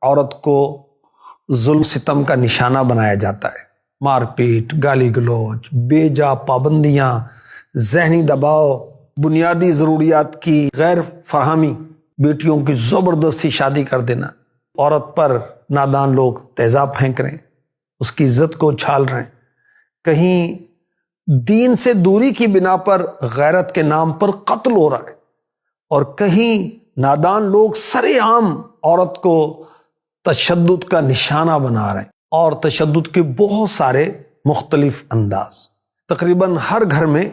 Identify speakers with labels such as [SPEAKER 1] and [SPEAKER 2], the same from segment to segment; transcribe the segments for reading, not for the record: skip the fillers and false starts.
[SPEAKER 1] عورت کو ظلم ستم کا نشانہ بنایا جاتا ہے۔ مار پیٹ، گالی گلوچ، بے جا پابندیاں، ذہنی دباؤ، بنیادی ضروریات کی غیر فراہمی، بیٹیوں کی زبردستی شادی کر دینا، عورت پر نادان لوگ تیزاب پھینک رہے ہیں، اس کی عزت کو چھال رہے ہیں، کہیں دین سے دوری کی بنا پر غیرت کے نام پر قتل ہو رہا ہے، اور کہیں نادان لوگ سرے عام عورت کو تشدد کا نشانہ بنا رہے ہیں، اور تشدد کے بہت سارے مختلف انداز۔ تقریباً ہر گھر میں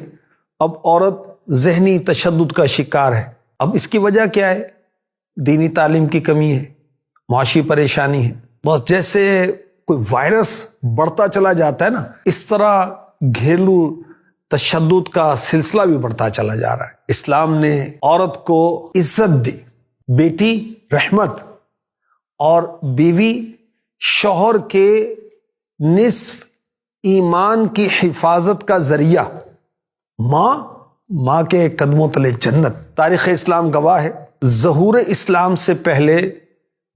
[SPEAKER 1] اب عورت ذہنی تشدد کا شکار ہے۔ اب اس کی وجہ کیا ہے؟ دینی تعلیم کی کمی ہے، معاشی پریشانی ہے۔ بس جیسے کوئی وائرس بڑھتا چلا جاتا ہے نا، اس طرح گھریلو تشدد کا سلسلہ بھی بڑھتا چلا جا رہا ہے۔ اسلام نے عورت کو عزت دی، بیٹی رحمت، اور بیوی شوہر کے نصف ایمان کی حفاظت کا ذریعہ، ماں کے قدموں تلے جنت۔ تاریخ اسلام گواہ ہے، ظہور اسلام سے پہلے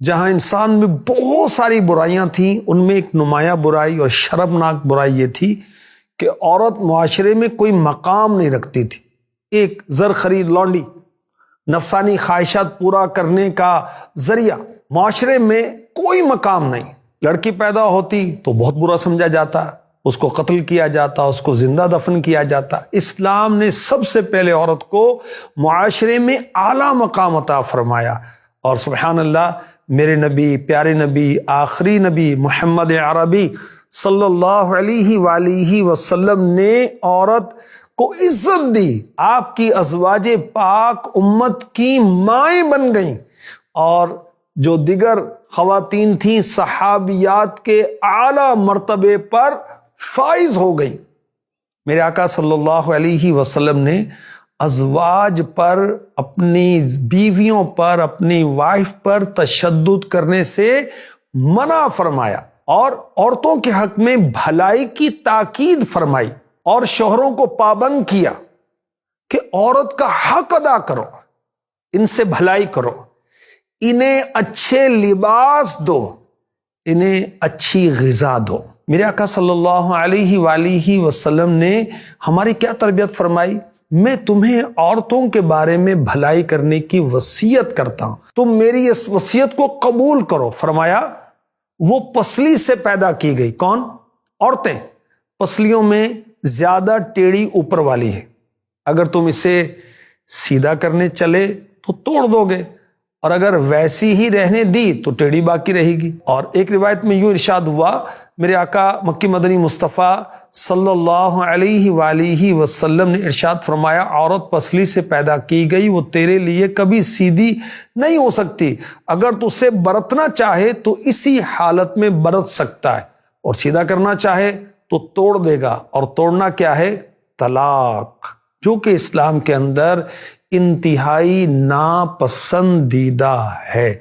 [SPEAKER 1] جہاں انسان میں بہت ساری برائیاں تھیں، ان میں ایک نمایاں برائی اور شرمناک برائی یہ تھی کہ عورت معاشرے میں کوئی مقام نہیں رکھتی تھی۔ ایک زر خرید لونڈی، نفسانی خواہشات پورا کرنے کا ذریعہ، معاشرے میں کوئی مقام نہیں۔ لڑکی پیدا ہوتی تو بہت برا سمجھا جاتا، اس کو قتل کیا جاتا، اس کو زندہ دفن کیا جاتا۔ اسلام نے سب سے پہلے عورت کو معاشرے میں اعلیٰ مقام عطا فرمایا، اور سبحان اللہ، میرے نبی، پیارے نبی، آخری نبی محمد عربی صلی اللہ علیہ وآلہ وسلم نے عورت کو عزت دی۔ آپ کی ازواج پاک امت کی مائیں بن گئیں، اور جو دیگر خواتین تھیں صحابیات کے اعلیٰ مرتبے پر فائز ہو گئیں۔ میرے آقا صلی اللہ علیہ وسلم نے ازواج پر، اپنی بیویوں پر، اپنی وائف پر تشدد کرنے سے منع فرمایا، اور عورتوں کے حق میں بھلائی کی تاکید فرمائی، اور شوہروں کو پابند کیا کہ عورت کا حق ادا کرو، ان سے بھلائی کرو، انہیں اچھے لباس دو، انہیں اچھی غذا دو۔ میرے آقا صلی اللہ علیہ وآلہ وسلم نے ہماری کیا تربیت فرمائی؟ میں تمہیں عورتوں کے بارے میں بھلائی کرنے کی وصیت کرتا ہوں، تم میری اس وصیت کو قبول کرو۔ فرمایا وہ پسلی سے پیدا کی گئی، کون؟ عورتیں۔ پسلیوں میں زیادہ ٹیڑھی اوپر والی ہے، اگر تم اسے سیدھا کرنے چلے تو توڑ دو گے، اور اگر ویسی ہی رہنے دی تو ٹیڑھی باقی رہے گی۔ اور ایک روایت میں یوں ارشاد ہوا، میرے آقا مکی مدنی مصطفیٰ صلی اللہ علیہ وآلہ وسلم نے ارشاد فرمایا، عورت پسلی سے پیدا کی گئی، وہ تیرے لیے کبھی سیدھی نہیں ہو سکتی، اگر تو اسے برتنا چاہے تو اسی حالت میں برت سکتا ہے، اور سیدھا کرنا چاہے تو توڑ دے گا۔ اور توڑنا کیا ہے؟ طلاق، جو کہ اسلام کے اندر انتہائی ناپسندیدہ ہے۔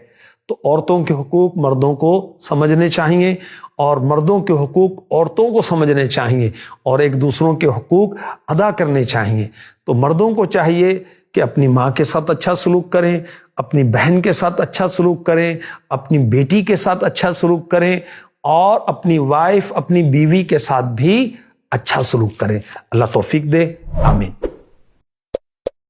[SPEAKER 1] تو عورتوں کے حقوق مردوں کو سمجھنے چاہیے، اور مردوں کے حقوق عورتوں کو سمجھنے چاہیے، اور ایک دوسروں کے حقوق ادا کرنے چاہیے۔ تو مردوں کو چاہیے کہ اپنی ماں کے ساتھ اچھا سلوک کریں، اپنی بہن کے ساتھ اچھا سلوک کریں، اپنی بیٹی کے ساتھ اچھا سلوک کریں، اور اپنی وائف، اپنی بیوی کے ساتھ بھی اچھا سلوک کریں۔ اللہ توفیق دے، آمین۔